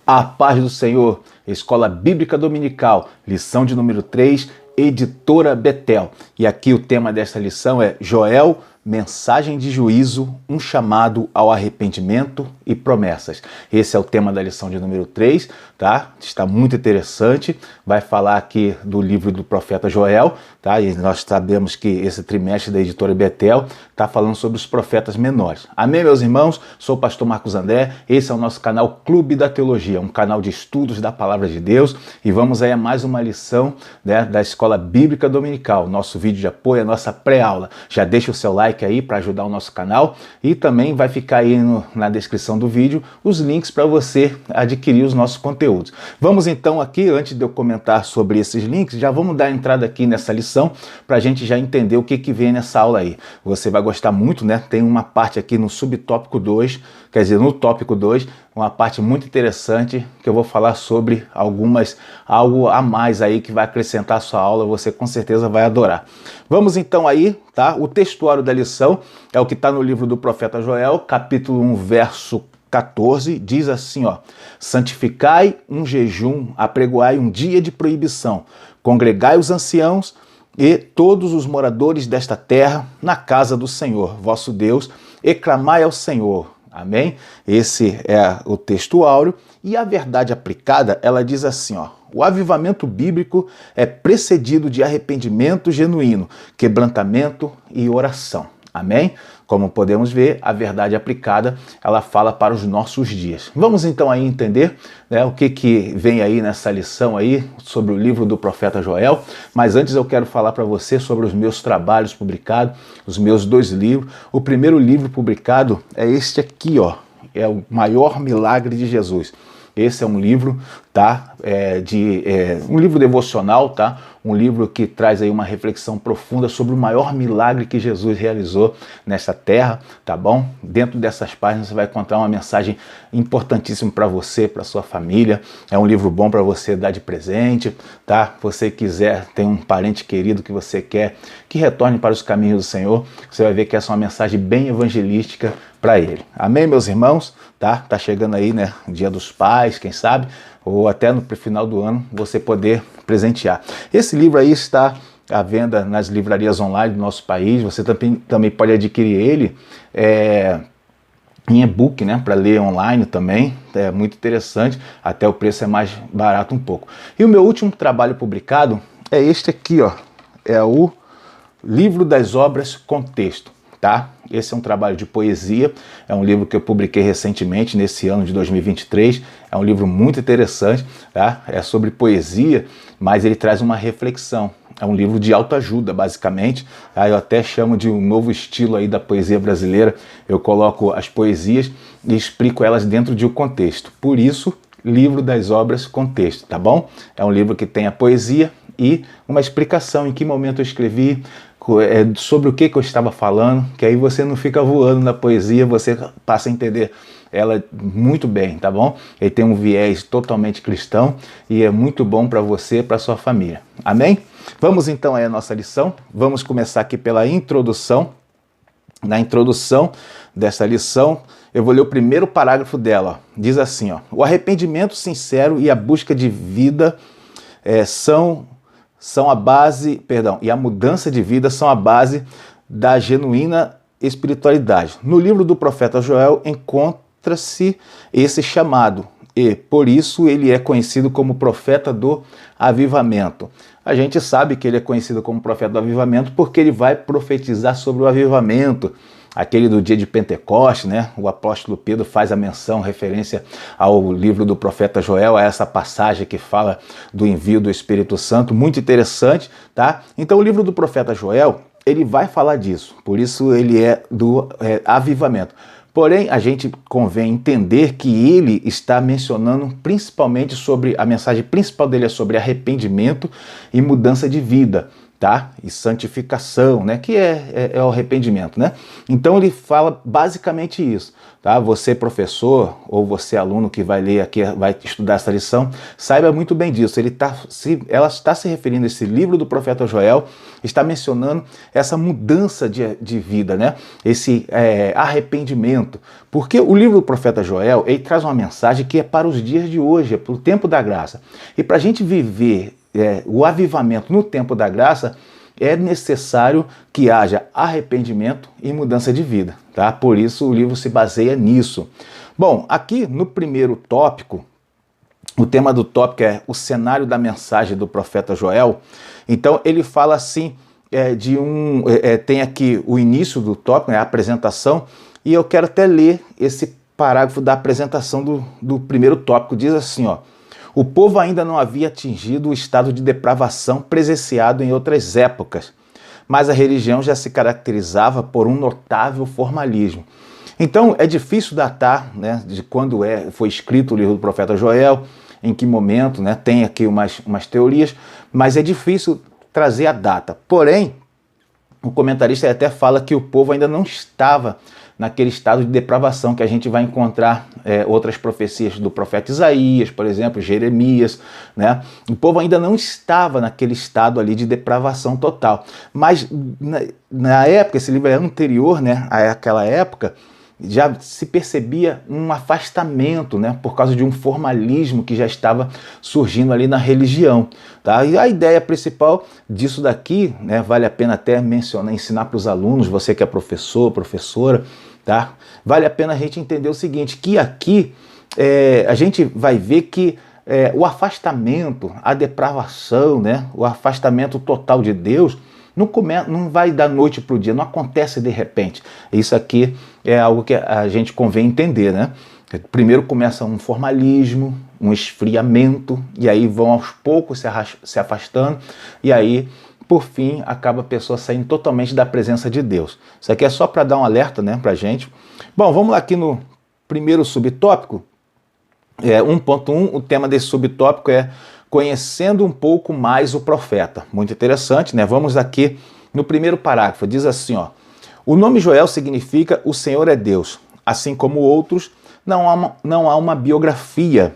A paz do Senhor, Escola Bíblica Dominical, lição de número 3, Editora Betel. E aqui o tema dessa lição é Joel, mensagem de juízo, um chamado ao arrependimento e promessas. Esse é o tema da lição de número 3, tá? Está muito interessante. Vai falar aqui do livro do profeta Joel, tá? E nós sabemos que esse trimestre da Editora Betel está falando sobre os profetas menores. Amém, meus irmãos? Sou o pastor Marcos André. Esse é o nosso canal Clube da Teologia, um canal de estudos da Palavra de Deus. E vamos aí a mais uma lição, né, da Escola Bíblica Dominical. Nosso vídeo de apoio, a nossa pré-aula. Já deixa o seu like aí para ajudar o nosso canal e também vai ficar aí na descrição do vídeo os links para você adquirir os nossos conteúdos. Vamos então aqui, antes de eu comentar sobre esses links, já vamos dar entrada aqui nessa lição para a gente já entender o que vem nessa aula aí. Você vai gostar muito, né? Tem uma parte aqui no subtópico 2, quer dizer, no tópico 2, uma parte muito interessante que eu vou falar sobre algo a mais aí que vai acrescentar a sua aula, você com certeza vai adorar. Vamos então aí, tá? O textuário da lição é o que está no livro do profeta Joel, capítulo 1, verso 14, diz assim, ó: santificai um jejum, apregoai um dia de proibição, congregai os anciãos e todos os moradores desta terra na casa do Senhor, vosso Deus, e clamai ao Senhor. Amém? Esse é o texto áureo e a verdade aplicada, ela diz assim, ó: o avivamento bíblico é precedido de arrependimento genuíno, quebrantamento e oração. Amém? Como podemos ver, a verdade aplicada, ela fala para os nossos dias. Vamos então aí entender, né, o que vem aí nessa lição aí sobre o livro do profeta Joel. Mas antes eu quero falar para você sobre os meus trabalhos publicados, os meus 2 livros. O primeiro livro publicado é este aqui, ó, é o Maior Milagre de Jesus. Esse é um livro, tá? Um livro devocional, tá? Um livro que traz aí uma reflexão profunda sobre o maior milagre que Jesus realizou nessa terra, tá bom? Dentro dessas páginas você vai encontrar uma mensagem importantíssima para você, para sua família. É um livro bom para você dar de presente, tá? Você quiser, tem um parente querido que você quer que retorne para os caminhos do Senhor, você vai ver que essa é uma mensagem bem evangelística para ele. Amém, meus irmãos? Tá chegando aí, né, Dia dos Pais, quem sabe, ou até no final do ano você poder presentear. Esse livro aí está à venda nas livrarias online do nosso país. Você também pode adquirir ele em e-book, né, para ler online também. É muito interessante, até o preço é mais barato um pouco. E o meu último trabalho publicado é este aqui, ó, é o Livro das Obras com Texto. Tá? Esse é um trabalho de poesia, é um livro que eu publiquei recentemente, nesse ano de 2023, é um livro muito interessante, tá? É sobre poesia, mas ele traz uma reflexão, é um livro de autoajuda, basicamente, tá? Eu até chamo de um novo estilo aí da poesia brasileira, eu coloco as poesias e explico elas dentro de um contexto, por isso, Livro das Obras com Texto, tá bom? É um livro que tem a poesia e uma explicação, em que momento eu escrevi, sobre o que eu estava falando, que aí você não fica voando na poesia, você passa a entender ela muito bem, tá bom? Ele tem um viés totalmente cristão e é muito bom para você e para sua família. Amém? Vamos então aí à nossa lição. Vamos começar aqui pela introdução. Na introdução dessa lição, eu vou ler o primeiro parágrafo dela. Ó. Diz assim, ó: o arrependimento sincero e a busca de vida são a base, e a mudança de vida são a base da genuína espiritualidade. No livro do profeta Joel encontra-se esse chamado e, por isso, ele é conhecido como profeta do avivamento. A gente sabe que ele é conhecido como profeta do avivamento porque ele vai profetizar sobre o avivamento, aquele do dia de Pentecoste, né? O apóstolo Pedro faz a menção, referência ao livro do profeta Joel, a essa passagem que fala do envio do Espírito Santo, muito interessante, tá? Então o livro do profeta Joel, ele vai falar disso, por isso ele é do avivamento. Porém, a gente convém entender que ele está mencionando principalmente sobre, a mensagem principal dele é sobre arrependimento e mudança de vida, tá? E santificação, né? Que é o arrependimento, né? Então ele fala basicamente isso, tá? Você professor ou você aluno que vai ler aqui, vai estudar essa lição, saiba muito bem disso. Ela está se referindo a esse livro do profeta Joel, está mencionando essa mudança de vida, né? Esse arrependimento. Porque o livro do profeta Joel, ele traz uma mensagem que é para os dias de hoje, é para o tempo da graça. E para a gente viver o avivamento no tempo da graça, é necessário que haja arrependimento e mudança de vida, tá? Por isso o livro se baseia nisso. Bom, aqui no primeiro tópico, o tema do tópico é o cenário da mensagem do profeta Joel. Então ele fala assim, tem aqui o início do tópico, a apresentação, e eu quero até ler esse parágrafo da apresentação do primeiro tópico. Diz assim, ó: o povo ainda não havia atingido o estado de depravação presenciado em outras épocas, mas a religião já se caracterizava por um notável formalismo. Então é difícil datar, né, de quando foi escrito o livro do profeta Joel, em que momento, né, tem aqui umas teorias, mas é difícil trazer a data. Porém, o comentarista até fala que o povo ainda não estava naquele estado de depravação que a gente vai encontrar outras profecias do profeta Isaías, por exemplo, Jeremias, né? O povo ainda não estava naquele estado ali de depravação total. Mas na época, esse livro é anterior, né, àquela época, já se percebia um afastamento, né, por causa de um formalismo que já estava surgindo ali na religião, tá? E a ideia principal disso daqui, né, vale a pena até mencionar, ensinar para os alunos, você que é professor, professora, tá? Vale a pena a gente entender o seguinte, que aqui a gente vai ver que o afastamento, a depravação, né, o afastamento total de Deus, não vai da noite para o dia, não acontece de repente. Isso aqui é algo que a gente convém entender, né? Primeiro começa um formalismo, um esfriamento, e aí vão aos poucos se afastando, e aí, por fim, acaba a pessoa saindo totalmente da presença de Deus. Isso aqui é só para dar um alerta, né, para a gente. Bom, vamos lá aqui no primeiro subtópico. 1.1, o tema desse subtópico é conhecendo um pouco mais o profeta. Muito interessante, né? Vamos aqui no primeiro parágrafo. Diz assim, ó: o nome Joel significa o Senhor é Deus. Assim como outros, não há uma biografia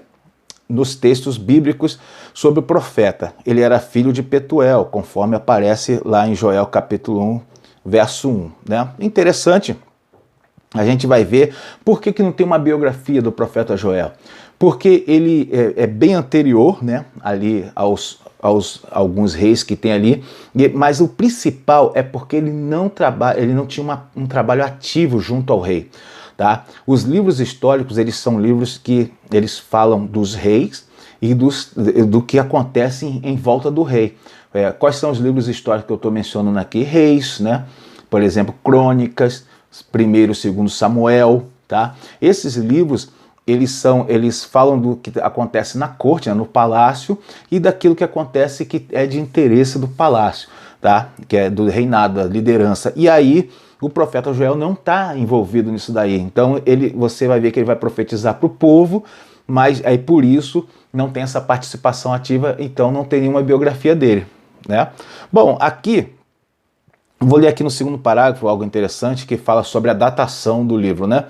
nos textos bíblicos sobre o profeta. Ele era filho de Petuel, conforme aparece lá em Joel capítulo 1, verso 1. Né? Interessante. A gente vai ver por que não tem uma biografia do profeta Joel. Porque ele é bem anterior, né, ali aos alguns reis que tem ali, mas o principal é porque ele não tinha um trabalho ativo junto ao rei. Tá? Os livros históricos, eles são livros que eles falam dos reis e do que acontece em volta do rei. Quais são os livros históricos que eu estou mencionando aqui? Reis, né? Por exemplo, Crônicas, 1º e 2º Samuel, tá? Esses livros, eles falam do que acontece na corte, né, no palácio, e daquilo que acontece que é de interesse do palácio, tá? Que é do reinado, da liderança. E aí, o profeta Joel não está envolvido nisso daí. Então, você vai ver que ele vai profetizar para o povo, mas aí por isso não tem essa participação ativa, então não tem nenhuma biografia dele, né? Bom, aqui, vou ler aqui no segundo parágrafo algo interessante que fala sobre a datação do livro, né?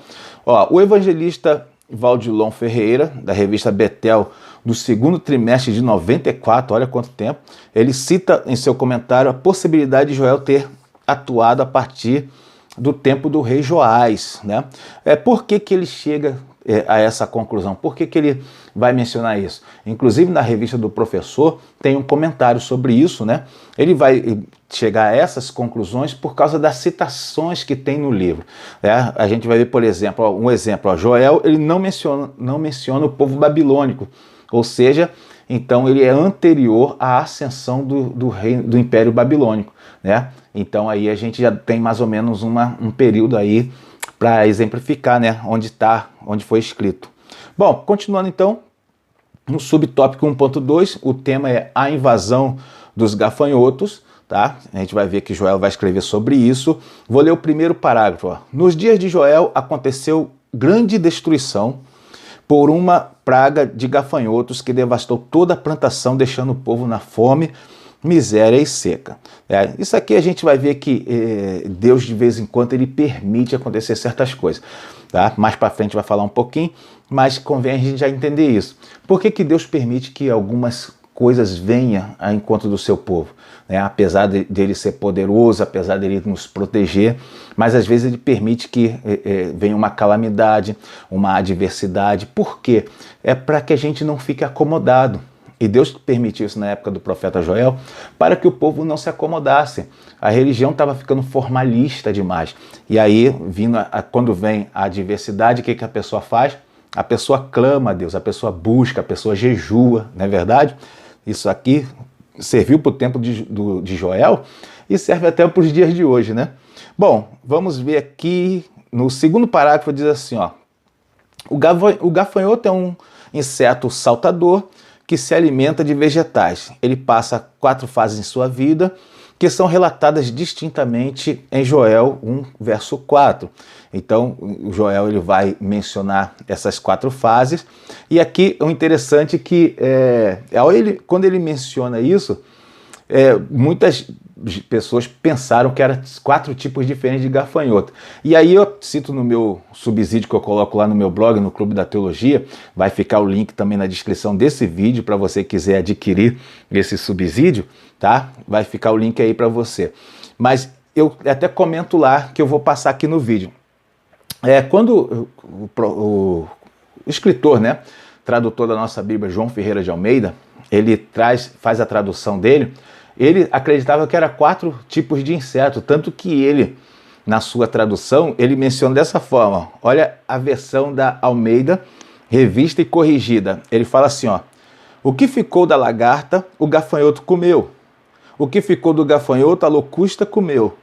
Ó, o evangelista Valdilon Ferreira, da revista Betel, do 2º trimestre de 94, olha quanto tempo, ele cita em seu comentário a possibilidade de Joel ter atuado a partir do tempo do rei Joás, né? Por que ele chega a essa conclusão? Por que ele vai mencionar isso? Inclusive na revista do professor tem um comentário sobre isso, né? Ele vai chegar a essas conclusões por causa das citações que tem no livro. A gente vai ver, por exemplo, um exemplo, Joel, ele não menciona o povo babilônico, ou seja, então ele é anterior à ascensão do Império Babilônico, né? Então aí a gente já tem mais ou menos um período aí para exemplificar, né, onde foi escrito. Bom, continuando então, no subtópico 1.2, o tema é a invasão dos gafanhotos, tá? A gente vai ver que Joel vai escrever sobre isso. Vou ler o primeiro parágrafo. Ó. Nos dias de Joel aconteceu grande destruição por uma praga de gafanhotos que devastou toda a plantação, deixando o povo na fome miséria e seca. Isso aqui a gente vai ver que Deus de vez em quando ele permite acontecer certas coisas. Tá? Mais para frente vai falar um pouquinho, mas convém a gente já entender isso. Por que que Deus permite que algumas coisas venham ao encontro do seu povo? Apesar de ele ser poderoso, apesar de ele nos proteger, mas às vezes ele permite que venha uma calamidade, uma adversidade. Por quê? É para que a gente não fique acomodado. E Deus permitiu isso na época do profeta Joel para que o povo não se acomodasse. A religião estava ficando formalista demais. E aí, quando vem a adversidade, o que a pessoa faz? A pessoa clama a Deus, a pessoa busca, a pessoa jejua, não é verdade? Isso aqui serviu para o tempo de Joel e serve até para os dias de hoje, né? Bom, vamos ver aqui no segundo parágrafo, diz assim, ó. O gafanhoto é um inseto saltador que se alimenta de vegetais. Ele passa 4 fases em sua vida, que são relatadas distintamente em Joel 1, verso 4. Então, o Joel ele vai mencionar essas 4 fases. E aqui o interessante é que, quando ele menciona isso, muitas pessoas pensaram que eram 4 tipos diferentes de gafanhoto. E aí eu cito no meu subsídio que eu coloco lá no meu blog, no Clube da Teologia, vai ficar o link também na descrição desse vídeo para você quiser adquirir esse subsídio, tá? Vai ficar o link aí para você. Mas eu até comento lá que eu vou passar aqui no vídeo. Quando o escritor, né, tradutor da nossa Bíblia, João Ferreira de Almeida, ele faz a tradução dele. Ele acreditava que era 4 tipos de inseto, tanto que ele, na sua tradução, ele menciona dessa forma. Olha a versão da Almeida, revista e corrigida. Ele fala assim, ó: o que ficou da lagarta, o gafanhoto comeu. O que ficou do gafanhoto, a locusta comeu.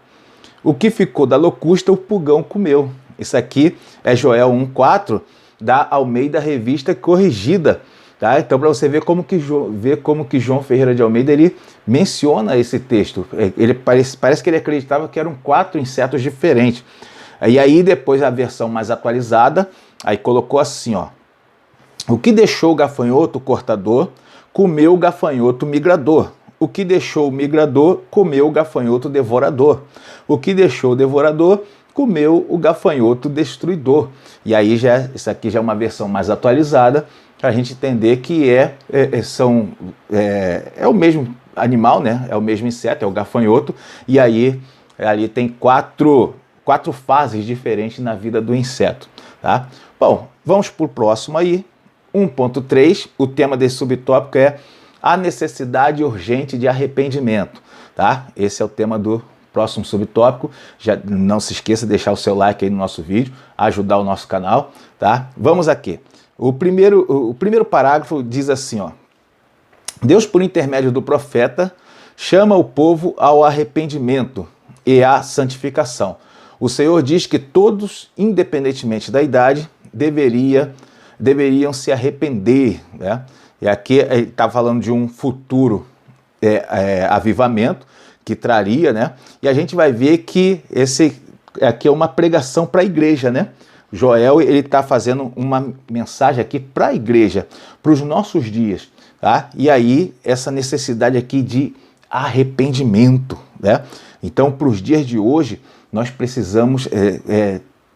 O que ficou da locusta, o pulgão comeu. Isso aqui é Joel 1,4 da Almeida, revista corrigida. Tá? Então, para você ver como que João Ferreira de Almeida ele menciona esse texto. Ele parece que ele acreditava que eram 4 insetos diferentes. E aí, depois, a versão mais atualizada, aí colocou assim, ó: o que deixou o gafanhoto cortador, comeu o gafanhoto migrador. O que deixou o migrador, comeu o gafanhoto devorador. O que deixou o devorador, comeu o gafanhoto destruidor. E aí, isso aqui já é uma versão mais atualizada, para a gente entender que é o mesmo animal, né? É o mesmo inseto, é o gafanhoto, e aí ali tem 4 fases diferentes na vida do inseto, tá? Bom, vamos para o próximo aí, 1.3, o tema desse subtópico é a necessidade urgente de arrependimento, tá? Esse é o tema do próximo subtópico. Já não se esqueça de deixar o seu like aí no nosso vídeo, ajudar o nosso canal, tá? Vamos aqui. O primeiro parágrafo diz assim, ó: Deus, por intermédio do profeta, chama o povo ao arrependimento e à santificação. O Senhor diz que todos, independentemente da idade, deveriam se arrepender, né? E aqui ele está falando de um futuro avivamento que traria, né? E a gente vai ver que esse aqui é uma pregação para a igreja, né? Joel ele está fazendo uma mensagem aqui para a igreja, para os nossos dias, tá? E aí essa necessidade aqui de arrependimento, né? Então, para os dias de hoje, nós precisamos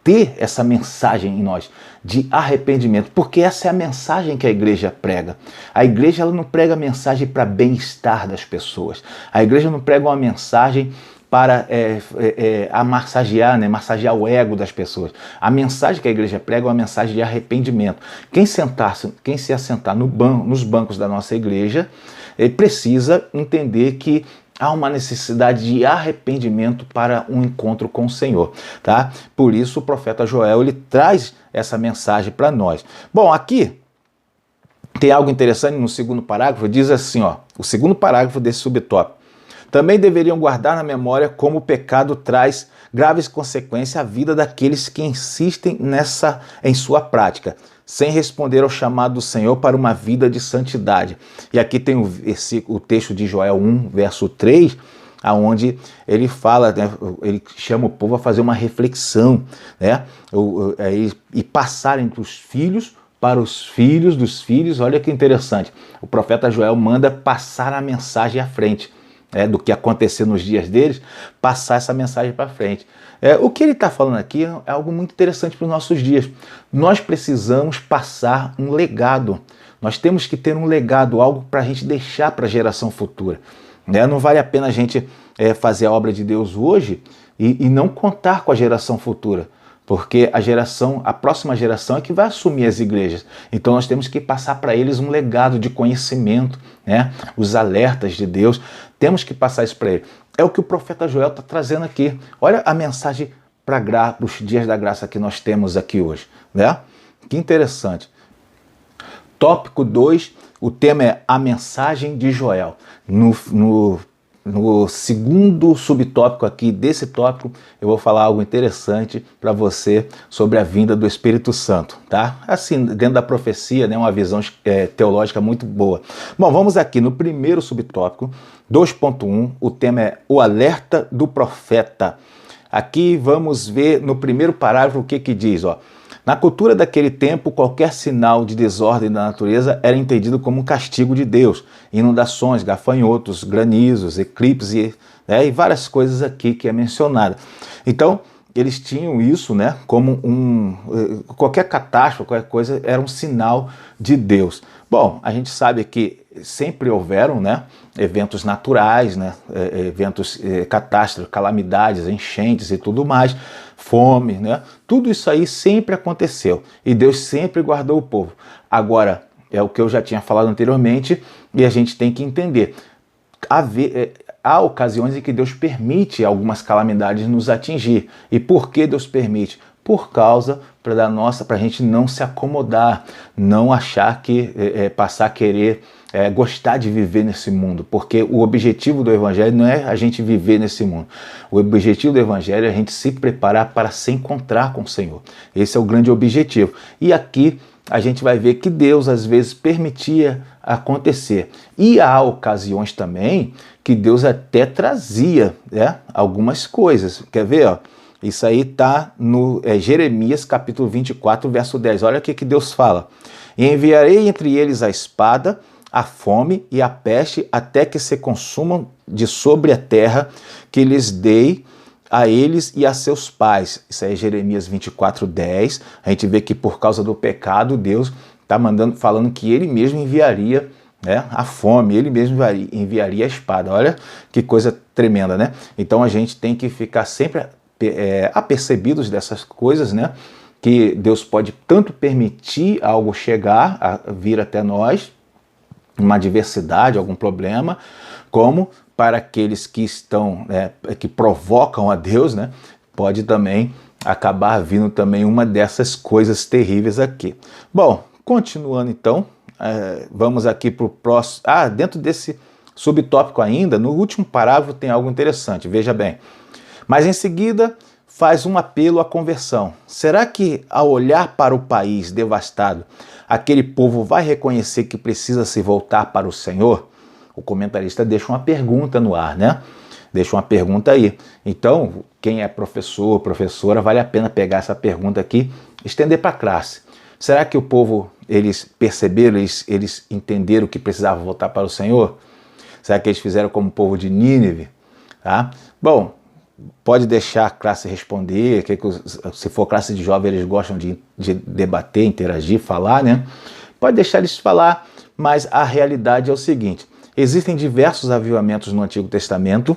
ter essa mensagem em nós de arrependimento, porque essa é a mensagem que a igreja prega. A igreja ela não prega mensagem para bem-estar das pessoas. A igreja não prega uma mensagem para massagear, né, massagear o ego das pessoas. A mensagem que a igreja prega é uma mensagem de arrependimento. Quem se assentar nos bancos da nossa igreja, ele precisa entender que há uma necessidade de arrependimento para um encontro com o Senhor, tá? Por isso o profeta Joel ele traz essa mensagem para nós. Bom, aqui tem algo interessante no segundo parágrafo, diz assim, ó, o segundo parágrafo desse subtópico: também deveriam guardar na memória como o pecado traz graves consequências à vida daqueles que insistem em sua prática, sem responder ao chamado do Senhor para uma vida de santidade. E aqui tem o texto de Joel 1, verso 3, onde ele fala, né, ele chama o povo a fazer uma reflexão, né, e passarem dos filhos para os filhos dos filhos. Olha que interessante, o profeta Joel manda passar a mensagem à frente. do que acontecer nos dias deles, passar essa mensagem para frente. O que ele está falando aqui é algo muito interessante para os nossos dias. Nós precisamos passar um legado. Nós temos que ter um legado, algo para a gente deixar para a geração futura. Não vale a pena a gente fazer a obra de Deus hoje e não contar com a geração futura. Porque a próxima geração é que vai assumir as igrejas. Então nós temos que passar para eles um legado de conhecimento, os alertas de Deus. Temos que passar isso para eles. É o que o profeta Joel está trazendo aqui. Olha a mensagem para os dias da graça que nós temos aqui hoje. Que interessante. Tópico 2, o tema é a mensagem de Joel. No segundo subtópico aqui desse tópico, eu vou falar algo interessante para você sobre a vinda do Espírito Santo, tá? Assim, dentro da profecia, uma visão teológica muito boa. Bom, vamos aqui no primeiro subtópico, 2.1, o tema é o alerta do profeta. Aqui vamos ver no primeiro parágrafo o que diz, ó. Na cultura daquele tempo, qualquer sinal de desordem da natureza era entendido como um castigo de Deus. Inundações, gafanhotos, granizos, eclipses e várias coisas aqui que é mencionada. Então, eles tinham isso como qualquer catástrofe, qualquer coisa, era um sinal de Deus. Bom, a gente sabe que sempre houveram eventos naturais, eventos, catástrofes, calamidades, enchentes e tudo mais, fome, tudo isso aí sempre aconteceu e Deus sempre guardou o povo. Agora, é o que eu já tinha falado anteriormente e a gente tem que entender. Há ocasiões em que Deus permite algumas calamidades nos atingir. E por que Deus permite? Por causa para a gente não se acomodar, não achar que passar a querer gostar de viver nesse mundo, porque o objetivo do Evangelho não é a gente viver nesse mundo. O objetivo do Evangelho é a gente se preparar para se encontrar com o Senhor. Esse é o grande objetivo. E aqui a gente vai ver que Deus às vezes permitia acontecer. E há ocasiões também que Deus até trazia algumas coisas. Quer ver? Ó? Isso aí está no Jeremias capítulo 24, verso 10. Olha o que Deus fala. E enviarei entre eles a espada, a fome e a peste, até que se consumam de sobre a terra que lhes dei a eles e a seus pais. Isso aí é Jeremias 24, 10. A gente vê que por causa do pecado, Deus está falando que ele mesmo enviaria a fome, ele mesmo enviaria a espada. Olha que coisa tremenda, Então a gente tem que ficar sempre apercebidos dessas coisas, que Deus pode tanto permitir algo chegar, vir até nós, uma adversidade, algum problema, como para aqueles que estão, que provocam a Deus, pode também acabar vindo também uma dessas coisas terríveis aqui. Bom, continuando então, vamos aqui para o próximo. Dentro desse subtópico ainda, no último parágrafo tem algo interessante, veja bem. Mas em seguida faz um apelo à conversão. Será que ao olhar para o país devastado, aquele povo vai reconhecer que precisa se voltar para o Senhor? O comentarista deixa uma pergunta no ar, Deixa uma pergunta aí. Então, quem é professor, professora, vale a pena pegar essa pergunta aqui e estender para a classe. Será que o povo, eles perceberam, eles entenderam que precisava voltar para o Senhor? Será que eles fizeram como o povo de Nínive? Bom, pode deixar a classe responder, se for classe de jovem, eles gostam de debater, interagir, falar, Pode deixar eles falar, mas a realidade é o seguinte, existem diversos avivamentos no Antigo Testamento,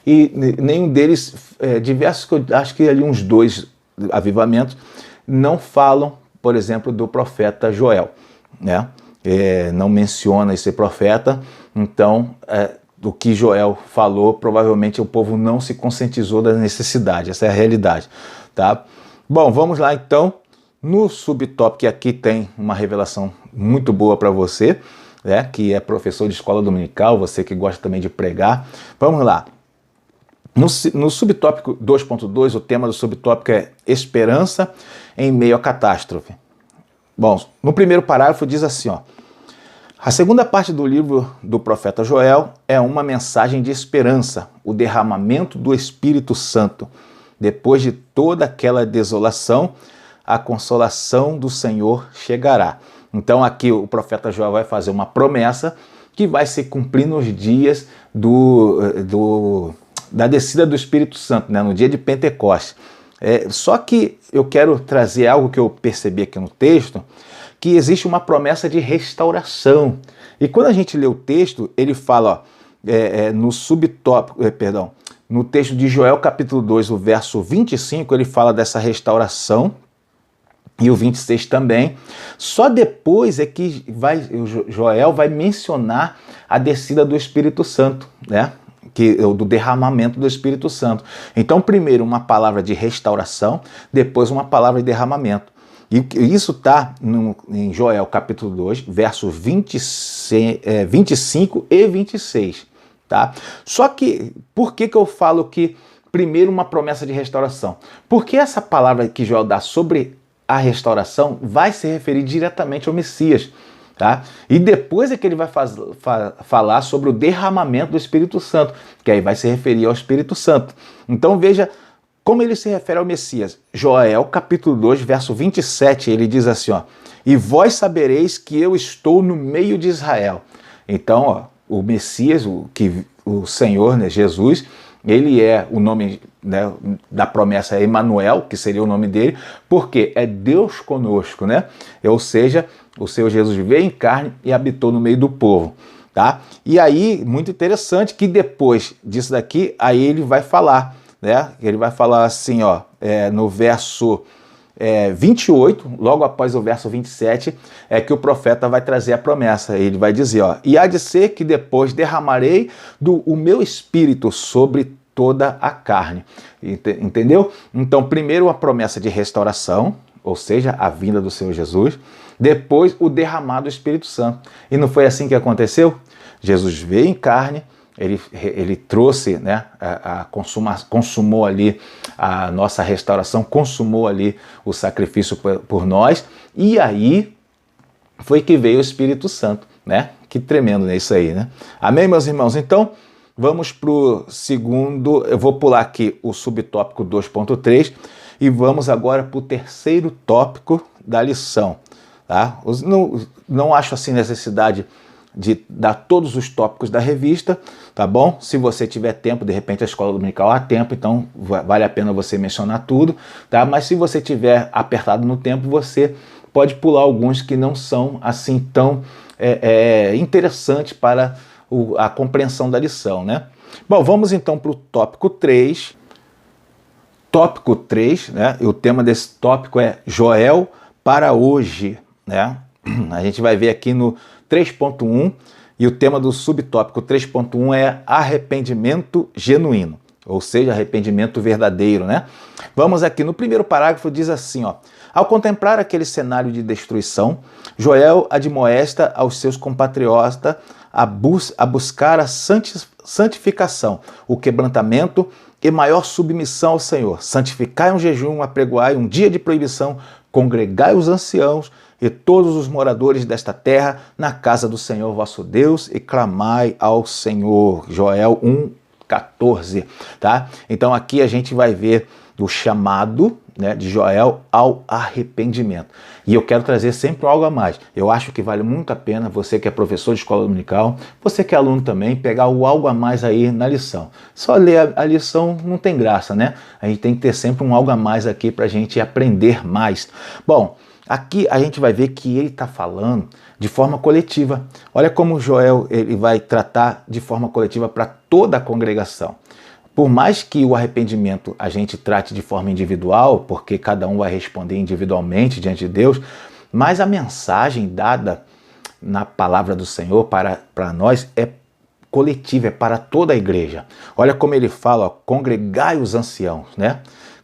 e nenhum deles, diversos, acho que ali uns 2 avivamentos, não falam, por exemplo, do profeta Joel, não menciona esse profeta, então do que Joel falou, provavelmente o povo não se conscientizou da necessidade, essa é a realidade, Bom, vamos lá então, no subtópico, que aqui tem uma revelação muito boa para você, que é professor de escola dominical, você que gosta também de pregar, vamos lá. No subtópico 2.2, o tema do subtópico é esperança em meio à catástrofe. Bom, no primeiro parágrafo diz assim, ó, a segunda parte do livro do profeta Joel é uma mensagem de esperança, o derramamento do Espírito Santo. Depois de toda aquela desolação, a consolação do Senhor chegará. Então aqui o profeta Joel vai fazer uma promessa que vai se cumprir nos dias da descida do Espírito Santo, né, no dia de Pentecostes. Só que eu quero trazer algo que eu percebi aqui no texto, que existe uma promessa de restauração. E quando a gente lê o texto, ele fala, no subtópico, no texto de Joel capítulo 2, o verso 25, ele fala dessa restauração, e o 26 também. Só depois é que Joel vai mencionar a descida do Espírito Santo, né? Do derramamento do Espírito Santo. Então, primeiro uma palavra de restauração, depois uma palavra de derramamento. E isso está em Joel capítulo 2, versos 25 e 26. Tá? Só que, por que eu falo que primeiro uma promessa de restauração? Porque essa palavra que Joel dá sobre a restauração vai se referir diretamente ao Messias. Tá? E depois é que ele vai falar sobre o derramamento do Espírito Santo, que aí vai se referir ao Espírito Santo. Então veja como ele se refere ao Messias. Joel capítulo 2, verso 27, ele diz assim, ó, e vós sabereis que eu estou no meio de Israel. Então, ó, o Messias, o Senhor, né, Jesus, ele é o nome, né, da promessa Emanuel, que seria o nome dele, porque é Deus conosco, né? Ou seja, o Senhor Jesus veio em carne e habitou no meio do povo, tá? E aí, muito interessante que depois disso daqui, aí ele vai falar, né? Ele vai falar assim, ó, no verso 28, logo após o verso 27, é que o profeta vai trazer a promessa. Ele vai dizer, ó, e há de ser que depois derramarei o meu espírito sobre toda a carne. Entendeu? Então, primeiro a promessa de restauração, ou seja, a vinda do Senhor Jesus, depois o derramar do Espírito Santo. E não foi assim que aconteceu? Jesus veio em carne, ele trouxe, né, consumou ali a nossa restauração, consumou ali o sacrifício por nós, e aí foi que veio o Espírito Santo, né? Que tremendo, né, isso aí, né? Amém, meus irmãos? Então, vamos para o segundo, eu vou pular aqui o subtópico 2.3 e vamos agora para o terceiro tópico da lição, tá? Não acho assim necessidade de dar todos os tópicos da revista, tá bom? Se você tiver tempo, de repente a escola dominical há tempo, então vale a pena você mencionar tudo, tá? Mas se você tiver apertado no tempo, você pode pular alguns que não são assim tão interessantes para a compreensão da lição, né? Bom, vamos então para o tópico 3. Tópico 3, né? E o tema desse tópico é Joel para hoje, né? A gente vai ver aqui no 3.1 e o tema do subtópico 3.1 é arrependimento genuíno, ou seja, arrependimento verdadeiro, né? Vamos aqui no primeiro parágrafo, diz assim, ó, ao contemplar aquele cenário de destruição, Joel admoesta aos seus compatriotas a buscar a santificação, o quebrantamento e maior submissão ao Senhor. Santificai um jejum, apregoai um dia de proibição, congregai os anciãos e todos os moradores desta terra na casa do Senhor vosso Deus e clamai ao Senhor. Joel 1:14, tá? Então aqui a gente vai ver o chamado, né, de Joel ao arrependimento. E eu quero trazer sempre algo a mais. Eu acho que vale muito a pena você que é professor de escola dominical, você que é aluno também, pegar o algo a mais aí na lição. Só ler a lição não tem graça, né? A gente tem que ter sempre um algo a mais aqui para a gente aprender mais. Bom, aqui a gente vai ver que ele está falando de forma coletiva. Olha como Joel ele vai tratar de forma coletiva para toda a congregação. Por mais que o arrependimento a gente trate de forma individual, porque cada um vai responder individualmente diante de Deus, mas a mensagem dada na palavra do Senhor para nós é coletiva, é para toda a igreja. Olha como ele fala, ó, congregai os anciãos, né?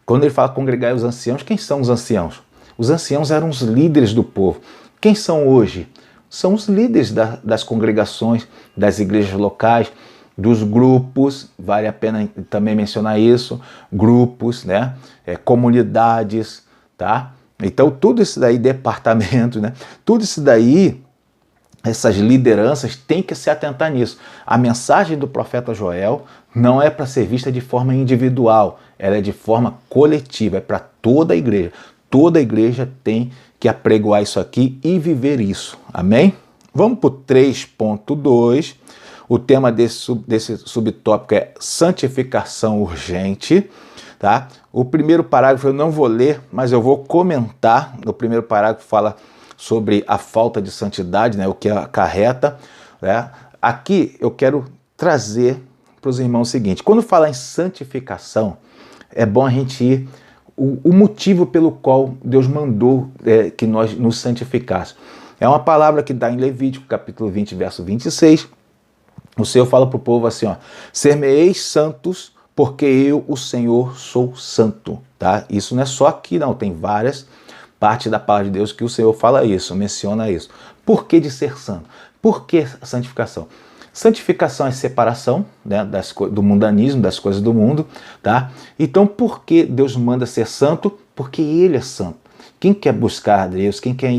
Quando ele fala congregai os anciãos, quem são os anciãos? Os anciãos eram os líderes do povo. Quem são hoje? São os líderes das congregações, das igrejas locais, dos grupos, vale a pena também mencionar isso, grupos, né? Comunidades, tá? Então tudo isso daí, departamentos, né? Tudo isso daí, essas lideranças têm que se atentar nisso. A mensagem do profeta Joel não é para ser vista de forma individual, ela é de forma coletiva, é para toda a igreja. Toda a igreja tem que apregoar isso aqui e viver isso. Amém? Vamos para o 3.2. O tema desse subtópico é santificação urgente. Tá? O primeiro parágrafo eu não vou ler, mas eu vou comentar. O primeiro parágrafo fala sobre a falta de santidade, né, o que acarreta. Né? Aqui eu quero trazer para os irmãos o seguinte: quando fala em santificação, é bom a gente ir o motivo pelo qual Deus mandou que nós nos santificássemos. É uma palavra que dá em Levítico, capítulo 20, verso 26. O Senhor fala para o povo assim, ó: ser-me-eis santos, porque eu, o Senhor, sou santo. Tá? Isso não é só aqui, não. Tem várias partes da palavra de Deus que o Senhor fala isso, menciona isso. Por que de ser santo? Por que santificação? Santificação é separação, né, do mundanismo, das coisas do mundo. Tá? Então, por que Deus manda ser santo? Porque Ele é santo. Quem quer buscar a Deus, quem quer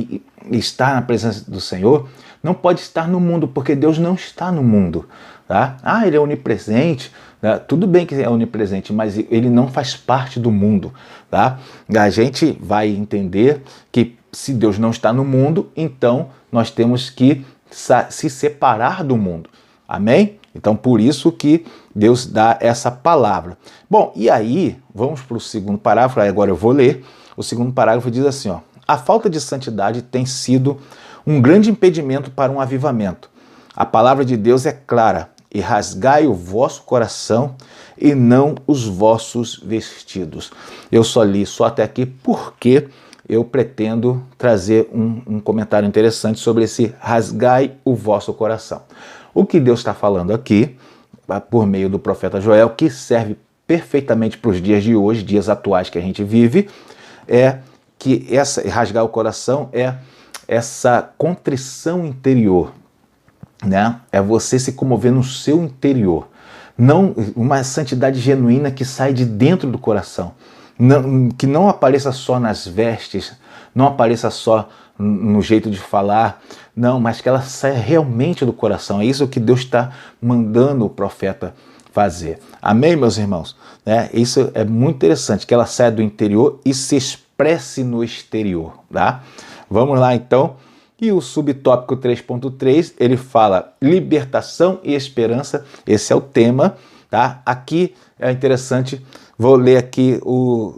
estar na presença do Senhor, não pode estar no mundo, porque Deus não está no mundo. Tá? Ah, Ele é onipresente. Né? Tudo bem que é onipresente, mas Ele não faz parte do mundo. Tá? A gente vai entender que se Deus não está no mundo, então nós temos que se separar do mundo. Amém? Então, por isso que Deus dá essa palavra. Bom, e aí, vamos para o segundo parágrafo, agora eu vou ler. O segundo parágrafo diz assim, ó: a falta de santidade tem sido um grande impedimento para um avivamento. A palavra de Deus é clara: e rasgai o vosso coração e não os vossos vestidos. Eu só li só até aqui porque eu pretendo trazer um comentário interessante sobre esse rasgai o vosso coração. O que Deus está falando aqui, por meio do profeta Joel, que serve perfeitamente para os dias de hoje, dias atuais que a gente vive, é que rasgar o coração é essa contrição interior, né? É você se comover no seu interior. Não, uma santidade genuína que sai de dentro do coração. Não, que não apareça só nas vestes, não apareça só no jeito de falar, não, mas que ela saia realmente do coração. É isso que Deus está mandando o profeta fazer. Amém, meus irmãos? Isso é muito interessante, que ela saia do interior e se expresse no exterior. Tá? Vamos lá, então. E o subtópico 3.3, ele fala libertação e esperança. Esse é o tema. Tá? Aqui é interessante, vou ler aqui,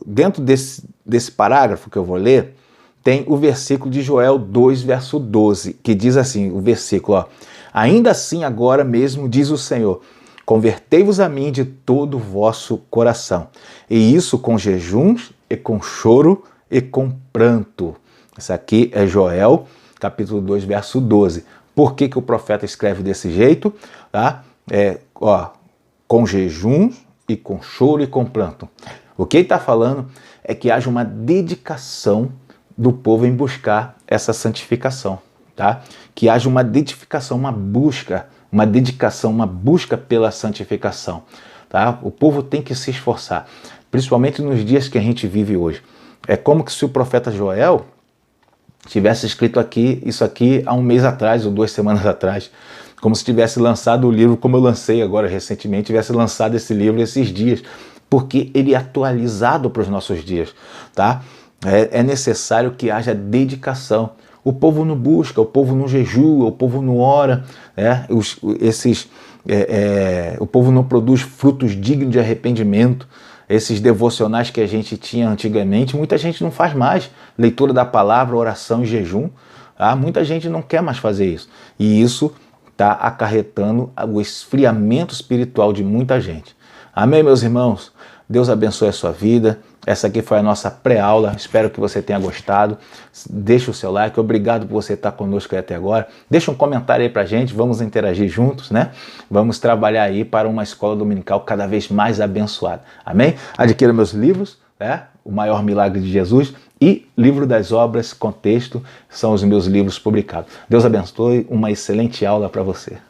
dentro desse parágrafo que eu vou ler, tem o versículo de Joel 2, verso 12, que diz assim, o versículo, ó: ainda assim agora mesmo, diz o Senhor, convertei-vos a mim de todo o vosso coração, e isso com jejuns e com choro e com pranto. Isso aqui é Joel, capítulo 2, verso 12. Por que o profeta escreve desse jeito? Tá? Com jejuns e com choro e com pranto. O que ele está falando é que haja uma dedicação do povo em buscar essa santificação, tá? Que haja uma dedicação, uma dedicação, uma busca pela santificação, tá? O povo tem que se esforçar, principalmente nos dias que a gente vive hoje. É como se o profeta Joel tivesse escrito isso aqui há um mês atrás ou 2 semanas atrás, como se tivesse lançado o livro, como eu lancei agora recentemente, tivesse lançado esse livro esses dias, porque ele é atualizado para os nossos dias, tá? É necessário que haja dedicação. O povo não busca, o povo não jejua, o povo não ora, o povo não produz frutos dignos de arrependimento. Esses devocionais que a gente tinha antigamente, muita gente não faz mais. Leitura da palavra, oração e jejum. Tá? Muita gente não quer mais fazer isso. E isso está acarretando o esfriamento espiritual de muita gente. Amém, meus irmãos? Deus abençoe a sua vida. Essa aqui foi a nossa pré-aula, espero que você tenha gostado. Deixa o seu like, obrigado por você estar conosco aí até agora. Deixa um comentário aí pra gente, vamos interagir juntos, né? Vamos trabalhar aí para uma escola dominical cada vez mais abençoada. Amém? Adquira meus livros, O Maior Milagre de Jesus e Livro das Obras, Contexto, são os meus livros publicados. Deus abençoe, uma excelente aula para você.